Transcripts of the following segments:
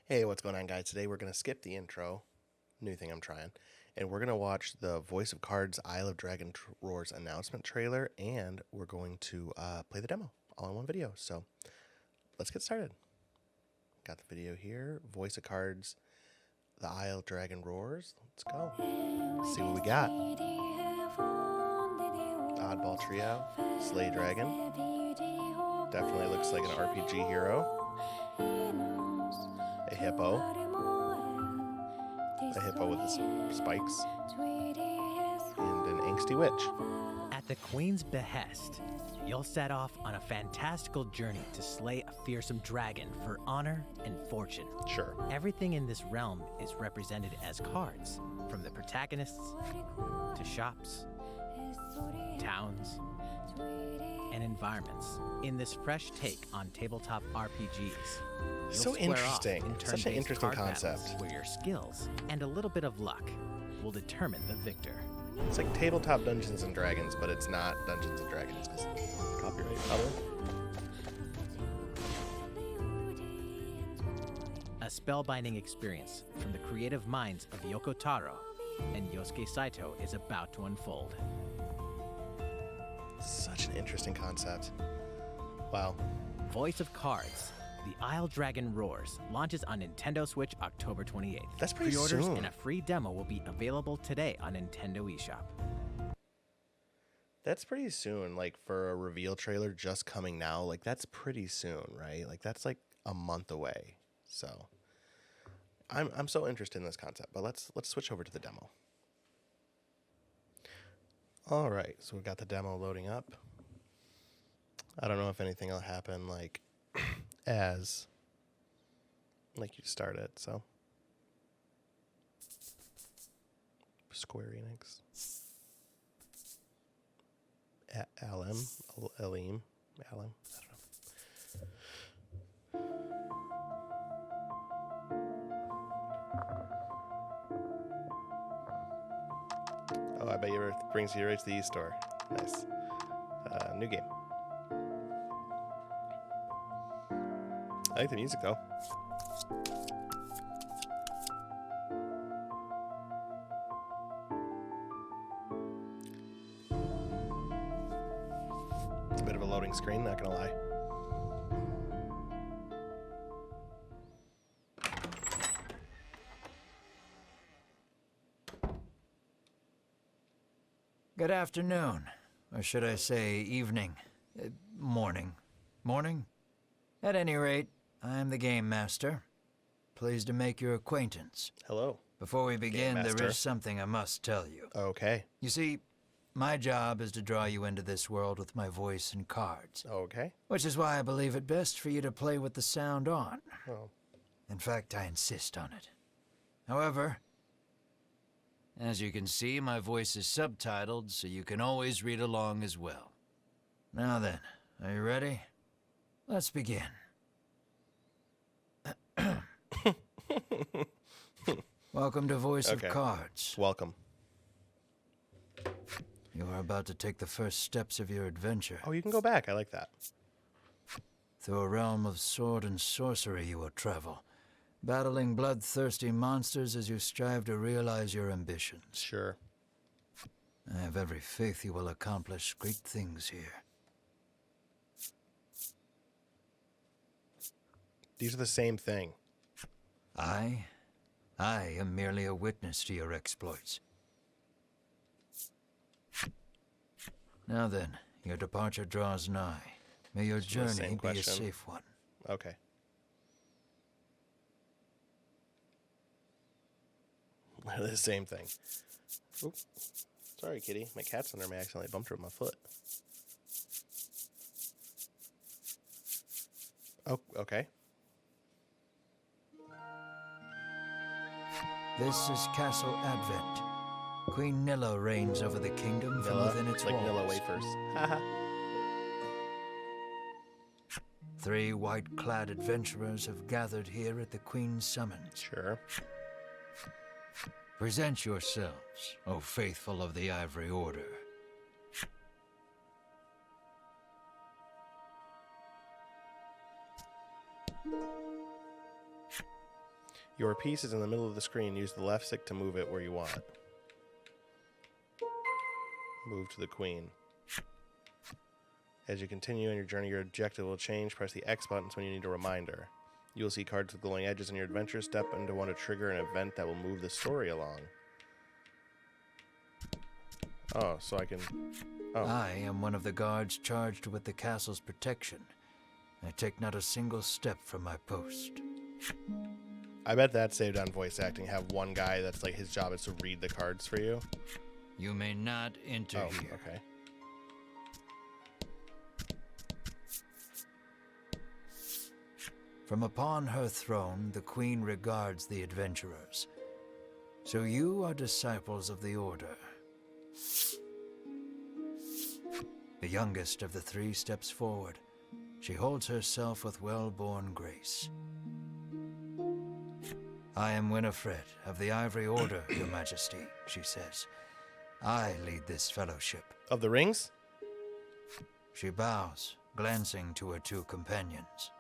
Hey, what's going on, guys? Today we're going to skip the intro, new thing I'm trying, and we're going to watch the Voice of Cards Isle of Dragon Roars announcement trailer, and we're going to play the demo all in one video. So let's get started. Got the video here. Voice of Cards, the Isle of Dragon Roars. Let's go. Let's see what we got. Oddball Trio, Slay Dragon. Definitely looks like an RPG hero. A hippo with the spikes, and an angsty witch. At the Queen's behest, you'll set off on a fantastical journey to slay a fearsome dragon for honor and fortune. Sure. Everything in this realm is represented as cards, from the protagonists to shops, towns, and environments. In this fresh take on tabletop RPGs, So interesting. Such an interesting concept. Where your skills and a little bit of luck will determine the victor. It's like tabletop Dungeons and Dragons, but it's not Dungeons and Dragons because copyright probably. A spellbinding experience from the creative minds of Yoko Taro and Yosuke Saito is about to unfold. Such an interesting concept. Wow. Voice of Cards, The Isle Dragon Roars launches on Nintendo Switch October 28th. That's pretty Pre-orders soon. and a free demo will be available today on Nintendo eShop. That's pretty soon. Like for a reveal trailer just coming now, like that's pretty soon, right? Like that's like a month away. So I'm so interested in this concept. But let's switch over to the demo. All right, so we got the demo loading up. I don't know if anything will happen like as like you start it, so Square Enix. Alim, I don't know. Oh, I bet you it brings you right to the e-store. Nice. New game. I like the music though. It's a bit of a loading screen, not gonna lie. Good afternoon, or should I say evening, morning. Morning? At any rate, I'm the Game Master. Pleased to make your acquaintance. Hello. Before we begin, Master. there is something I must tell you. Okay. You see, my job is to draw you into this world with my voice and cards, Okay. which is why I believe it best for you to play with the sound on. Oh. In fact, I insist on it. However, as you can see, my voice is subtitled, so you can always read along as well. Now then, are you ready? Let's begin. Welcome to Voice Okay. of Cards. Welcome. You are about to take the first steps of your adventure. Oh, you can go back. I like that. Through a realm of sword and sorcery you will travel, battling bloodthirsty monsters as you strive to realize your ambitions. Sure. I have every faith you will accomplish great things here. These are the same thing. I am merely a witness to your exploits. Now then, your departure draws nigh. May your the journey same be a question. safe one. Okay. The same thing. Oop. Sorry, kitty. My cat's under me. I accidentally bumped her with my foot. Oh, okay. This is Castle Advent. Queen Nilla reigns over the kingdom from within its like walls. Nilla wafers. Haha. 3 white-clad adventurers have gathered here at the Queen's summons. Sure. Present yourselves, O faithful of the Ivory Order. Your piece is in the middle of the screen. Use the left stick to move it where you want. Move to the queen. As you continue on your journey, your objective will change. Press the X button when you need a reminder. You will see cards with glowing edges in your adventure. Step into one to trigger an event that will move the story along. Oh, so I can... Oh. I am one of the guards charged with the castle's protection. I take not a single step from my post. I bet that's saved on voice acting. Have one guy that's like his job is to read the cards for you. You may not enter here. Okay. From upon her throne, the queen regards the adventurers. So you are disciples of the Order. The youngest of the three steps forward. She holds herself with well-born grace. I am Winifred of the Ivory Order, Your Majesty, she says. I lead this fellowship. Of the rings? She bows, glancing to her two companions.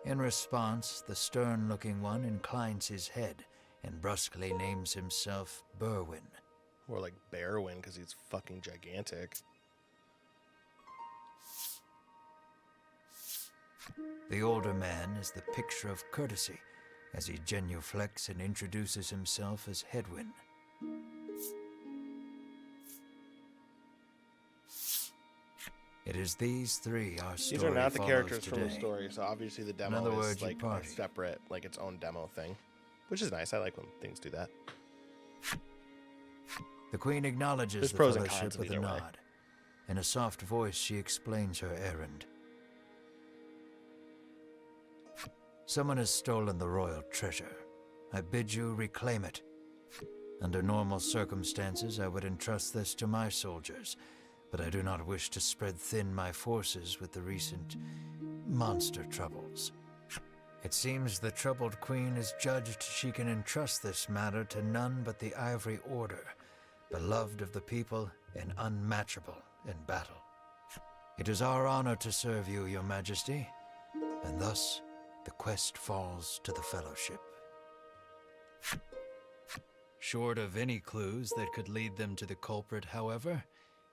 In response, the stern-looking one inclines his head and brusquely names himself Berwin. Or like Bearwin, because he's fucking gigantic. The older man is the picture of courtesy as he genuflects and introduces himself as Hedwyn. It is these three our story These are not the follows characters today. from the story, so obviously the demo In other is words, your like a party. separate, like its own demo thing. Which is nice. I like when things do that. The queen acknowledges There's the pros and fellowship cons with a either way. nod. In a soft voice, she explains her errand. Someone has stolen the royal treasure. I bid you reclaim it. Under normal circumstances, I would entrust this to my soldiers, but I do not wish to spread thin my forces with the recent monster troubles. It seems the troubled queen has judged she can entrust this matter to none but the Ivory Order, beloved of the people and unmatchable in battle. It is our honor to serve you, Your Majesty, and thus the quest falls to the Fellowship. Short of any clues that could lead them to the culprit, however,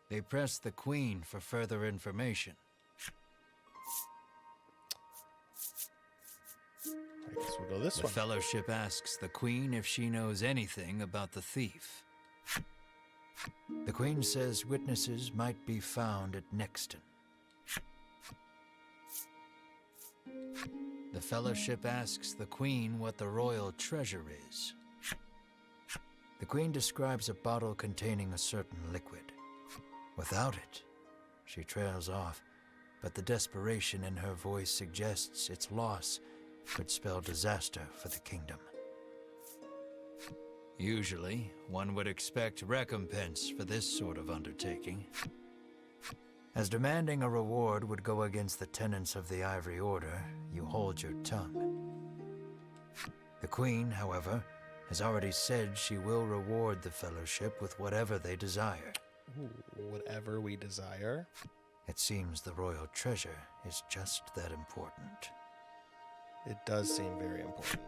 they press the Queen for further information. I guess we'll go this The one. Fellowship asks the Queen if she knows anything about the thief. The Queen says witnesses might be found at Nexton. The Fellowship asks the Queen what the royal treasure is. The Queen describes a bottle containing a certain liquid. Without it, she trails off, but the desperation in her voice suggests its loss could spell disaster for the kingdom. Usually, one would expect recompense for this sort of undertaking, as demanding a reward would go against the tenets of the Ivory Order. You hold your tongue. The Queen, however, has already said she will reward the Fellowship with whatever they desire. Ooh, whatever we desire. It seems the royal treasure is just that important. It does seem very important.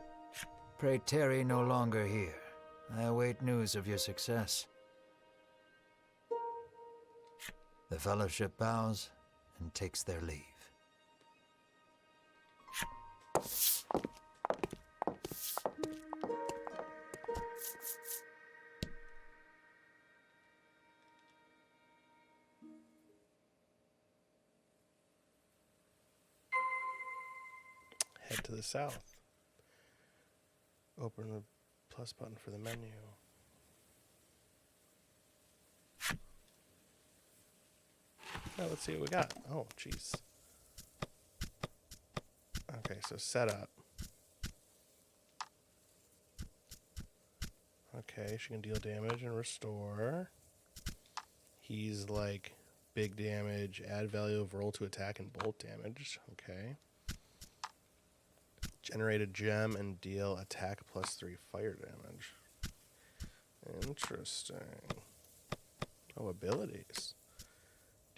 Pray tarry no longer here. I await news of your success. The Fellowship bows and takes their leave. Head to the south. Open the plus button for the menu. Now let's see what we got. Oh, jeez. Okay, so setup. Okay, she can deal damage and restore. He's like big damage, add value of roll to attack and bolt damage. Okay. Generate a gem and deal attack +3 fire damage. Interesting. Oh, abilities.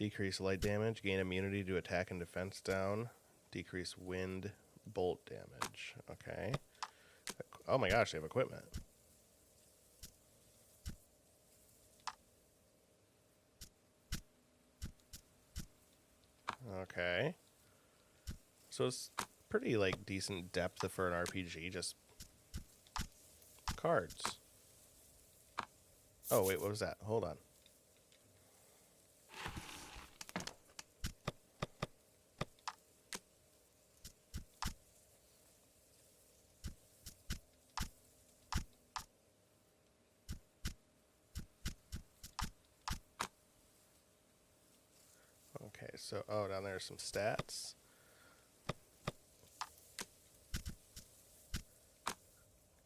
Decrease light damage. Gain immunity to attack and defense down. Decrease wind bolt damage. Okay. Oh my gosh, they have equipment. Okay. So it's pretty, like, decent depth for an RPG, just cards. Oh, wait, what was that? Hold on. Okay, so, oh, down there are some stats.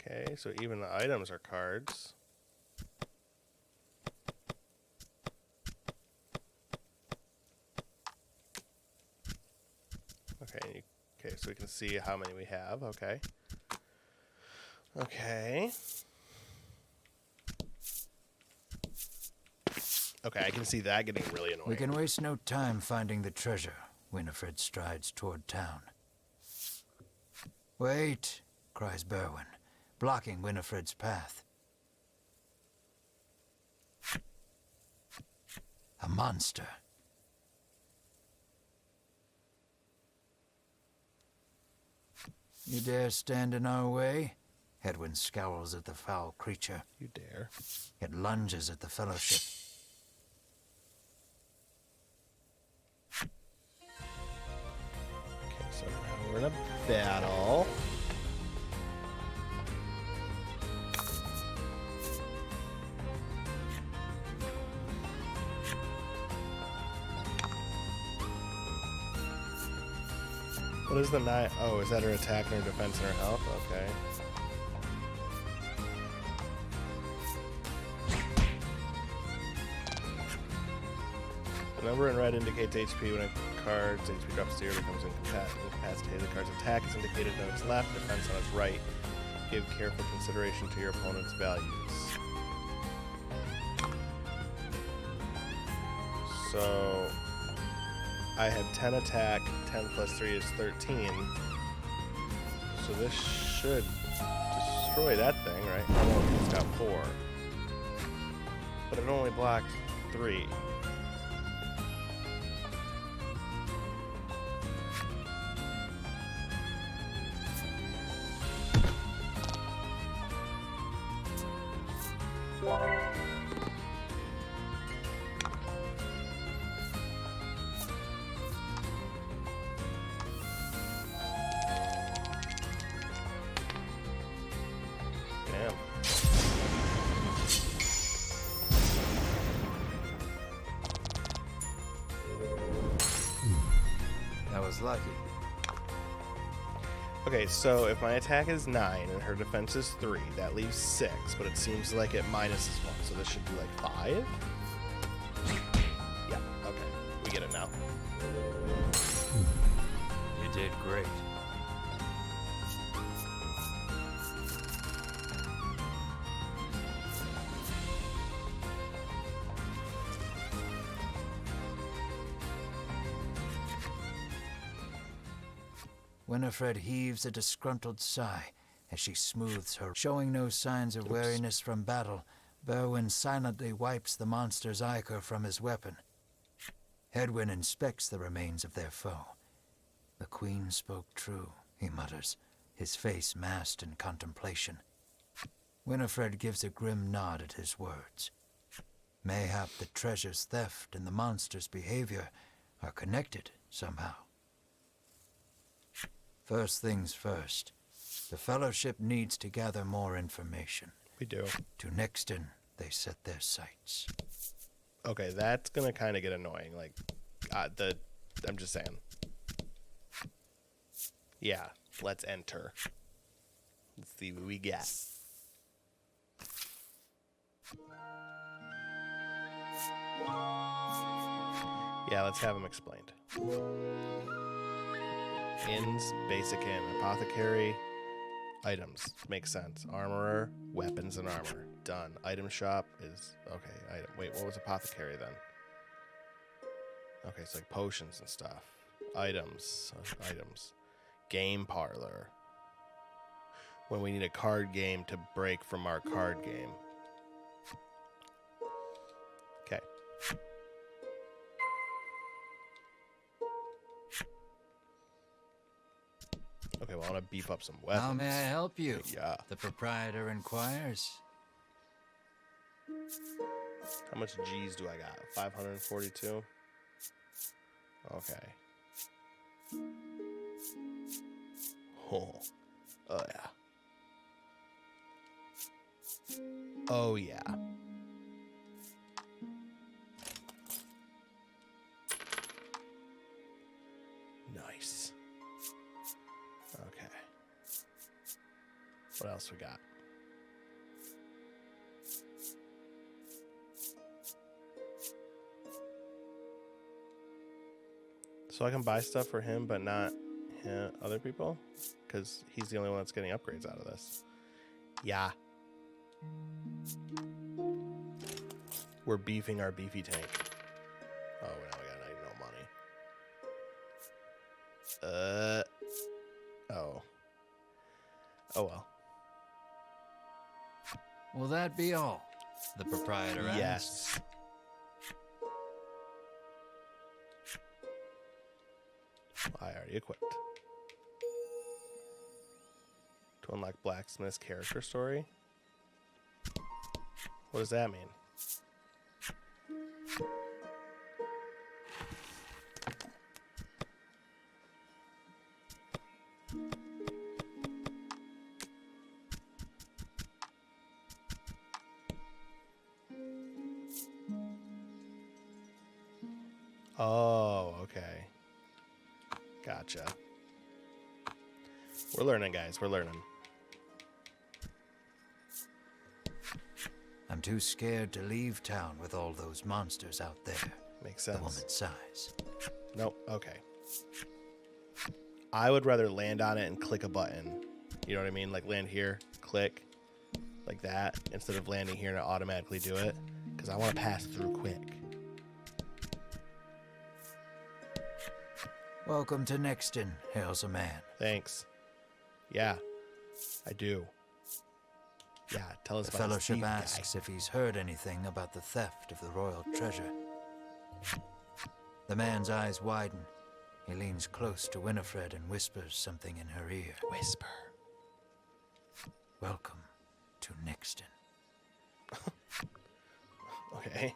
Okay, so even the items are cards. Okay, okay, so we can see how many we have. Okay. Okay. Okay, I can see that getting really annoying. We can waste no time finding the treasure. Winifred strides toward town. Wait, cries Berwin, blocking Winifred's path. A monster. You dare stand in our way? Hedwyn scowls at the foul creature. You dare. It lunges at the Fellowship. Okay, so now we're in a battle. What is the knife? Oh, is that her attack and her defense and her health? Okay. The number in red indicates HP. When a card's HP drops 0, becomes incapacitated. The card's attack is indicated on its left, defense on its right. Give careful consideration to your opponent's values. So I have 10 attack, 10 plus 3 is 13. So this should destroy that thing, right? Oh, it's got 4. But it only blocked 3. Damn. That was lucky. Okay, so if my attack is 9 and her defense is 3, that leaves 6, but it seems like it minuses 1, so this should be like 5? Yeah, okay. We get it now. You did great. Winifred heaves a disgruntled sigh as she smooths her, showing no signs of weariness from battle. Berwin silently wipes the monster's ichor from his weapon. Hedwyn inspects the remains of their foe. The queen spoke true, he mutters, his face masked in contemplation. Winifred gives a grim nod at his words. Mayhap the treasure's theft and the monster's behavior are connected somehow. First things first, the Fellowship needs to gather more information. We do. To Nixton, they set their sights. Okay, that's gonna kind of get annoying. Like, I'm just saying. Yeah, let's enter. Let's see what we get. Yeah, let's have them explained. Inns, basic inn, apothecary, items. Makes sense. Armorer, weapons and armor. Done. Item shop is okay. Item. Wait, what was apothecary then? Okay, so like potions and stuff. Items. Items. Game parlor. When we need a card game to break from our card game. Okay. Okay, well, I want to beef up some weapons. How may I help you? Yeah. The proprietor inquires. How much G's do I got? 542? Okay. Oh. Oh, yeah. Oh, yeah. Nice. Okay. What else we got? So I can buy stuff for him, but not other people? Because he's the only one that's getting upgrades out of this. Yeah. We're beefing our beefy tank. Oh, now we got no money. Oh. Oh, well. Will that be all? The proprietor asks. Yes. I already equipped. To unlock Blacksmith's character story? What does that mean? Oh, okay. Gotcha. We're learning, guys. We're learning. I'm too scared to leave town with all those monsters out there. Makes The sense. woman's sighs. Nope. Okay. I would rather land on it and click a button. You know what I mean? Like land here, click, like that, instead of landing here and automatically do it. Because I want to pass through quick. Welcome to Nexton, hails a man. Thanks. Yeah, I do. Yeah, tell us The about this Fellowship thief guy. asks if he's heard anything about the theft of the royal treasure. The man's eyes widen. He leans close to Winifred and whispers something in her ear. Whisper. Welcome to Nexton. Okay.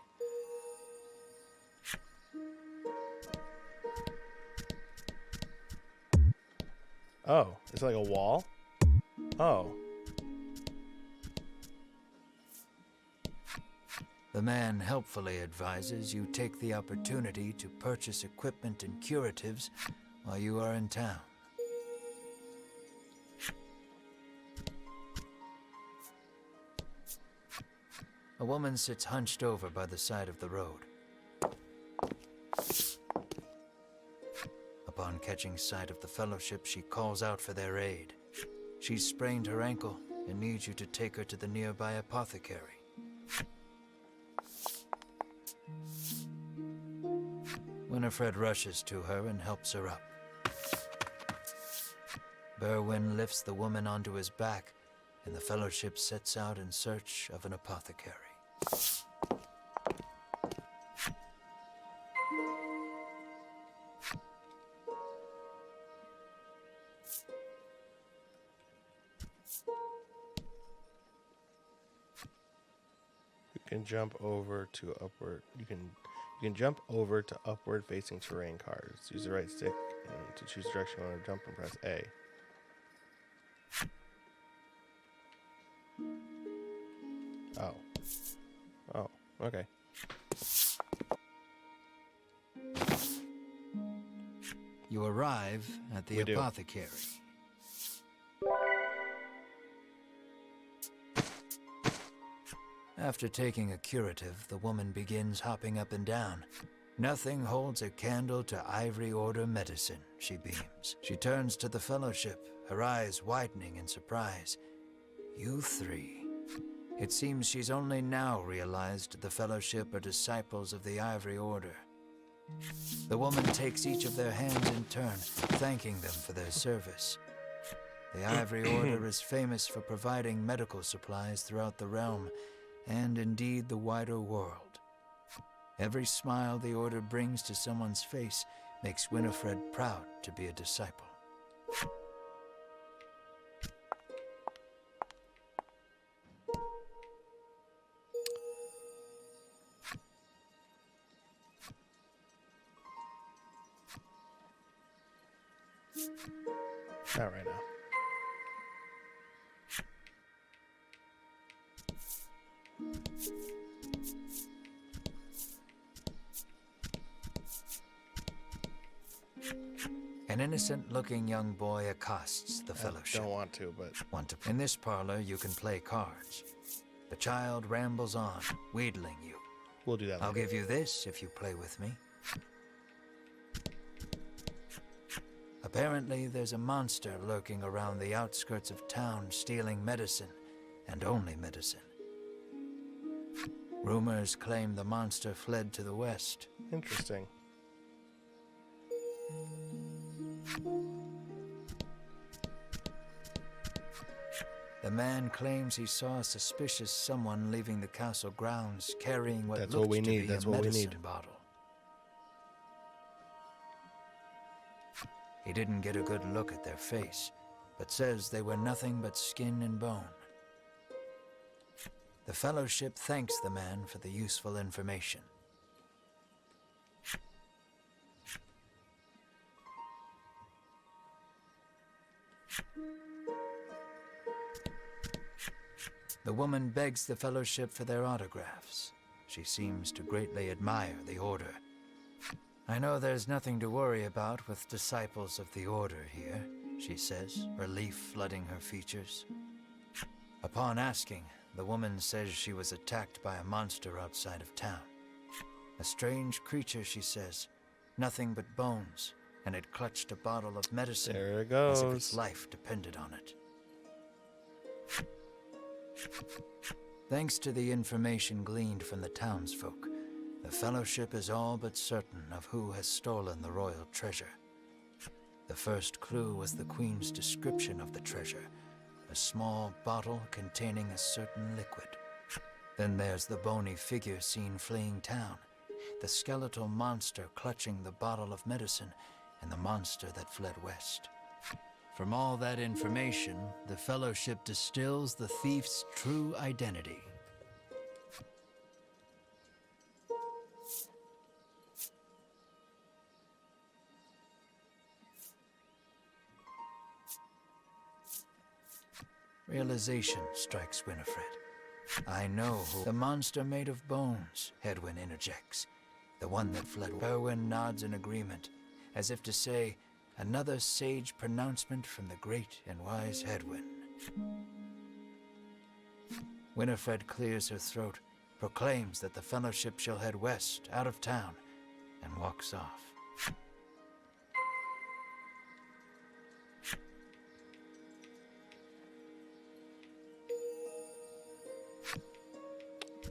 Oh, it's like a wall? Oh. The man helpfully advises you take the opportunity to purchase equipment and curatives while you are in town. A woman sits hunched over by the side of the road. Upon catching sight of the Fellowship, she calls out for their aid. She's sprained her ankle and needs you to take her to the nearby apothecary. Winifred rushes to her and helps her up. Berwin lifts the woman onto his back, and the Fellowship sets out in search of an apothecary. You can jump over to upward. You can jump over to upward facing terrain cards. Use the right stick and to choose the direction you want to jump and press A. Oh. Oh, okay. You arrive at the We do. apothecary. After taking a curative, the woman begins hopping up and down. Nothing holds a candle to Ivory Order medicine, she beams. She turns to the Fellowship, her eyes widening in surprise. You three. It seems she's only now realized the Fellowship are disciples of the Ivory Order. The woman takes each of their hands in turn, thanking them for their service. The Ivory Order is famous for providing medical supplies throughout the realm, and indeed the wider world. Every smile the Order brings to someone's face makes Winifred proud to be a disciple. Not right now. An innocent-looking young boy accosts the fellowship. Don't want to, but In this parlor, you can play cards. The child rambles on, wheedling you. we'll do that I'll later. give you this if you play with me. Apparently, there's a monster lurking around the outskirts of town stealing medicine, and only medicine. Rumors claim the monster fled to the west. Interesting. The man claims he saw a suspicious someone leaving the castle grounds carrying what That's looked what we to need, be that's a what we medicine need. bottle. He didn't get a good look at their face, but says they were nothing but skin and bone. The Fellowship thanks the man for the useful information. The woman begs the Fellowship for their autographs. She seems to greatly admire the Order. I know there's nothing to worry about with disciples of the Order here, she says, relief flooding her features. Upon asking, the woman says she was attacked by a monster outside of town. A strange creature, she says, nothing but bones, and it clutched a bottle of medicine There it as if its goes. life depended on it. Thanks to the information gleaned from the townsfolk, the Fellowship is all but certain of who has stolen the royal treasure. The first clue was the Queen's description of the treasure, a small bottle containing a certain liquid. Then there's the bony figure seen fleeing town, the skeletal monster clutching the bottle of medicine, and the monster that fled west. From all that information, the Fellowship distills the thief's true identity. Realization strikes Winifred. I know who the monster made of bones, Hedwyn interjects. The one that fled. Berwin nods in agreement, as if to say, another sage pronouncement from the great and wise Hedwyn. Winifred clears her throat, proclaims that the Fellowship shall head west, out of town, and walks off.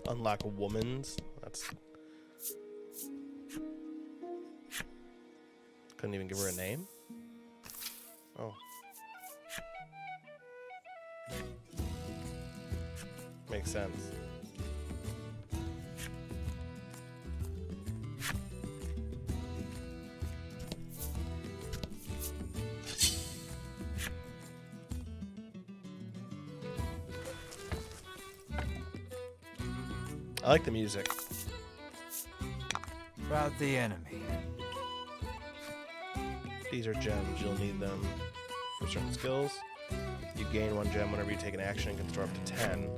Unlock a woman's. That's. Couldn't even give her a name? Oh. Makes sense. I like the music. Rout the enemy. These are gems. You'll need them for certain skills. You gain 1 gem whenever you take an action and can store up to 10.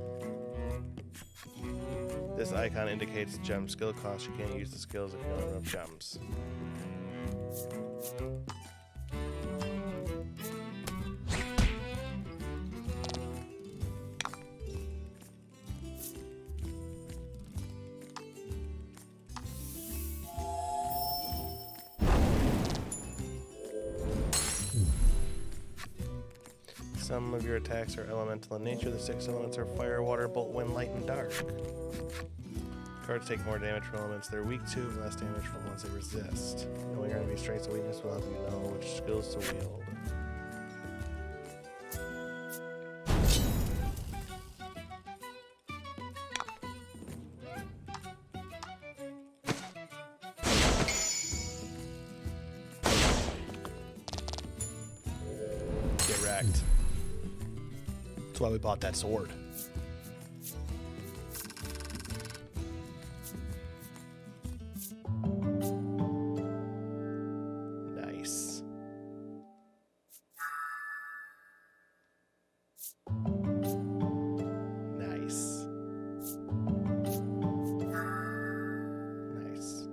This icon indicates gem skill cost. You can't use the skills if you don't have enough gems. Some of your attacks are elemental in nature. The 6 elements are fire, water, bolt, wind, light, and dark. Cards take more damage from elements they're weak to and less damage from ones they resist. Knowing your enemy's strengths and weakness will help you know which skills to wield. Get wrecked. That's why we bought that sword. Nice. Nice. Nice.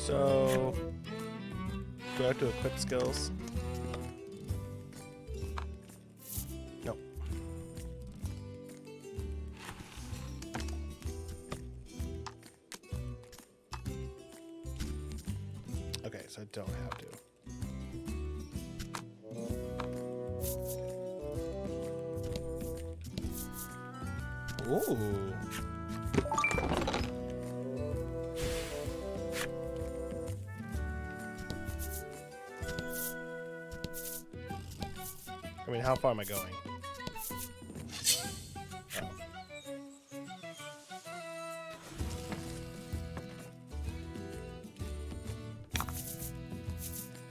So, do I have to equip skills? Nope. Okay, so I don't have to. Ooh. I mean, how far am I going? Oh.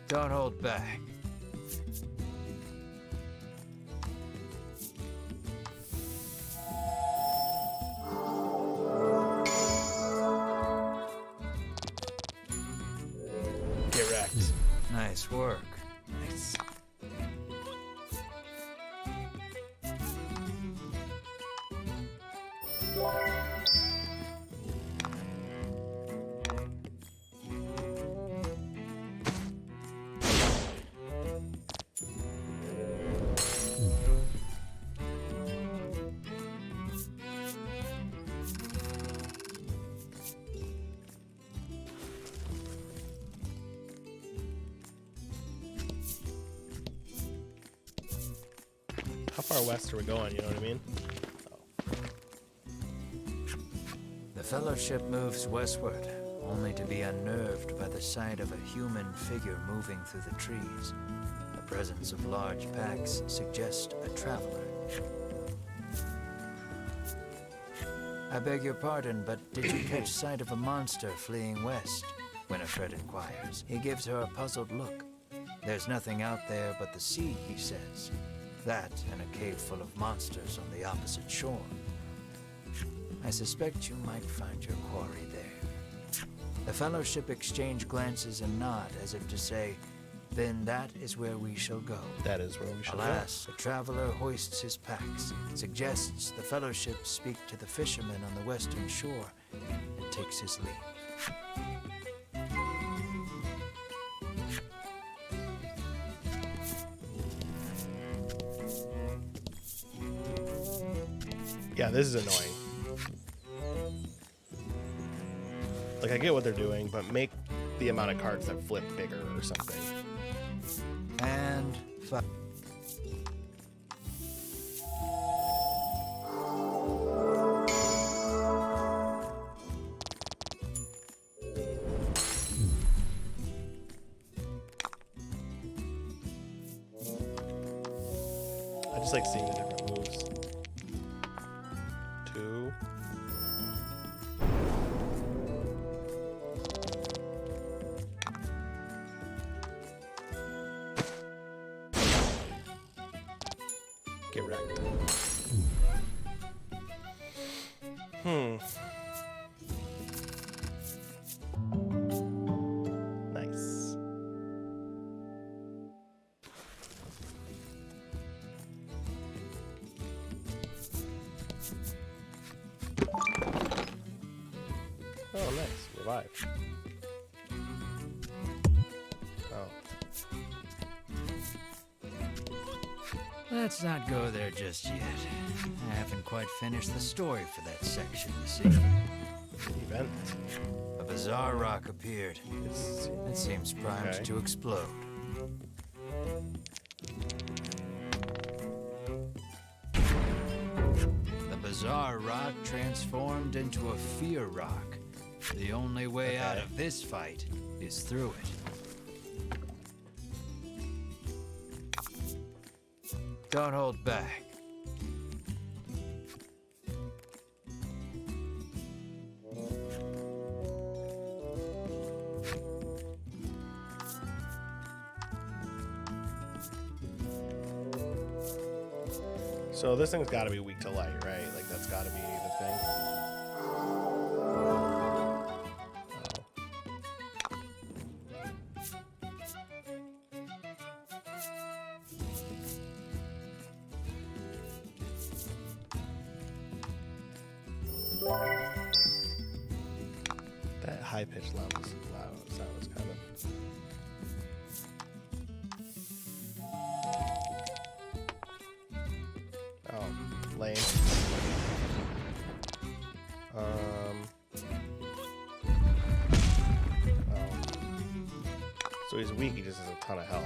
Don't hold back. Get wrecked. Nice work. Nice. How far west are we going? You know what I mean? The Fellowship moves westward, only to be unnerved by the sight of a human figure moving through the trees. The presence of large packs suggests a traveler. I beg your pardon, but did you catch sight of a monster fleeing west? Winifred inquires. He gives her a puzzled look. There's nothing out there but the sea, he says. That and a cave full of monsters on the opposite shore. I suspect you might find your quarry there. The Fellowship exchange glances and nod as if to say, then that is where we shall go. That is where we should Alas, the traveler hoists his packs, suggests the Fellowship speak to the fishermen on the western shore, and takes his leave. Yeah, this is annoying. Like, I get what they're doing, but make the amount of cards that flip bigger or something. And I just like seeing the different moves. 2. Get wrecked. Nice. Oh, nice. Revive. Oh. let's not go there just yet. I haven't quite finished the story for that section, you see. Event. A bizarre rock appeared. It seems primed Okay. to explode. The bizarre rock transformed into a fear rock. The only way out of this fight is through it. Don't hold back. So this thing's got to be weak to light, right? Like that's got to be the thing. That high-pitched level sound was kind of. Oh, lame. Oh. So he's weak, he just has a ton of health.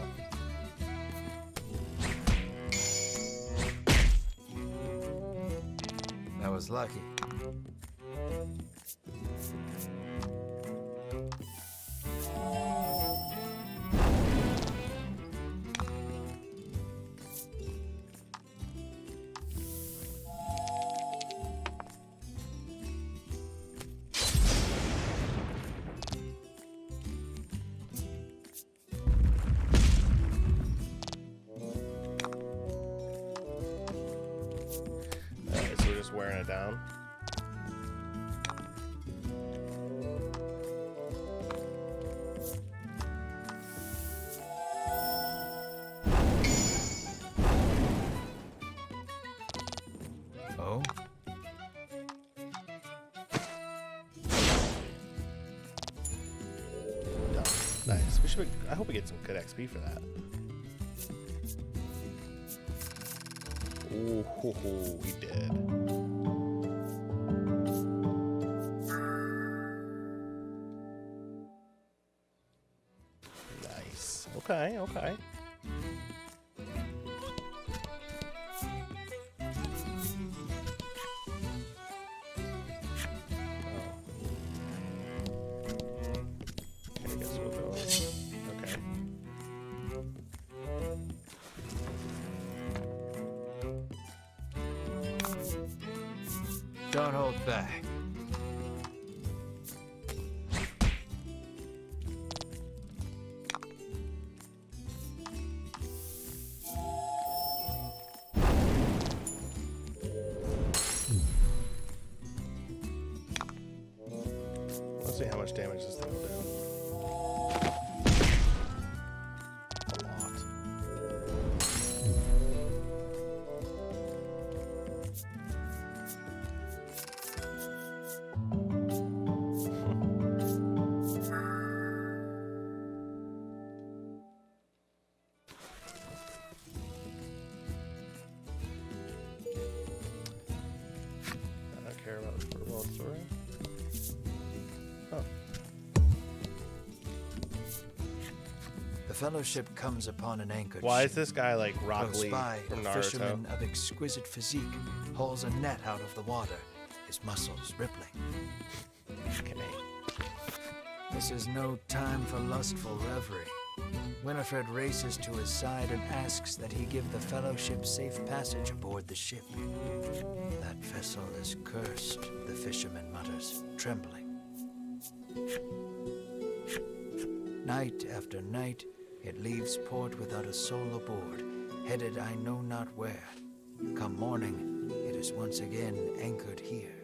That was lucky. Alright, so we're just wearing it down. Oh? Done. Nice. I hope we get some good XP for that. Ooh, we did. Nice. Okay, okay. I guess we'll go. Okay. Don't hold back. Let's see how much damage this thing will do. A lot. I don't care about the world story. Oh. The Fellowship comes upon an anchored Why ship. is this guy like Rock Close Lee by, from a fisherman Naruto? of exquisite physique hauls a net out of the water, his muscles rippling. Okay. This is no time for lustful reverie. Winifred races to his side and asks that he give the Fellowship safe passage aboard the ship. That vessel is cursed, the fisherman mutters, trembling. Night after night, it leaves port without a soul aboard, headed I know not where. Come morning, it is once again anchored here.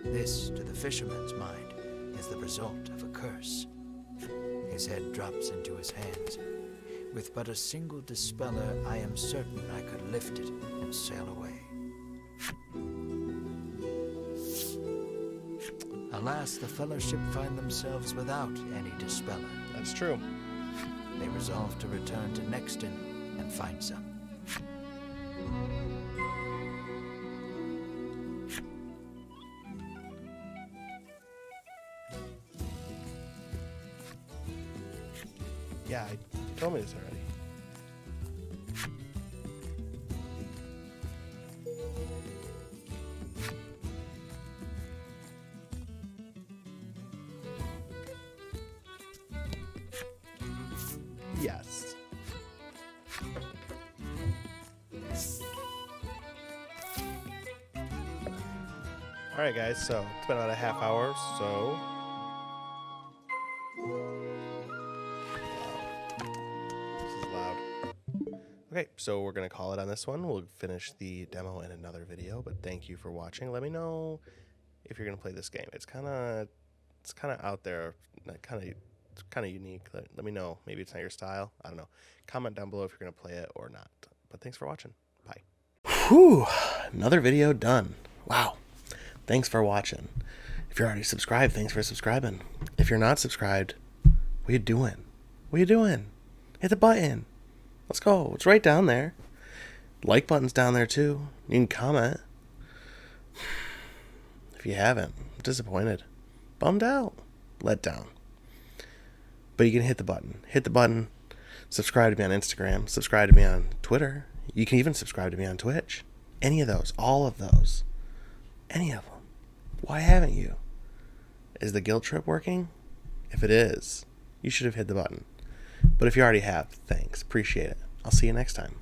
This, to the fisherman's mind, is the result of a curse. His head drops into his hands. With but a single dispeller, I am certain I could lift it and sail away. Alas, the Fellowship find themselves without any dispeller. That's true. They resolve to return to Nexton and find some. Yeah, you told me this already. Yes. Alright guys, so it's been about a half hour, so this is loud. Okay, so we're gonna call it on this one. We'll finish the demo in another video, but thank you for watching. Let me know if you're gonna play this game. It's kinda out there, it's kinda unique. Let me know. Maybe it's not your style. I don't know. Comment down below if you're gonna play it or not. But thanks for watching. Bye. Whew, another video done. Wow. Thanks for watching. If you're already subscribed, thanks for subscribing. If you're not subscribed, what are you doing? What are you doing? Hit the button. Let's go. It's right down there. Like button's down there too. You can comment. If you haven't, I'm disappointed. Bummed out. Let down. But you can hit the button. Hit the button. Subscribe to me on Instagram. Subscribe to me on Twitter. You can even subscribe to me on Twitch. Any of those. All of those. Any of them. Why haven't you? Is the guilt trip working? If it is, you should have hit the button. But if you already have, thanks. Appreciate it. I'll see you next time.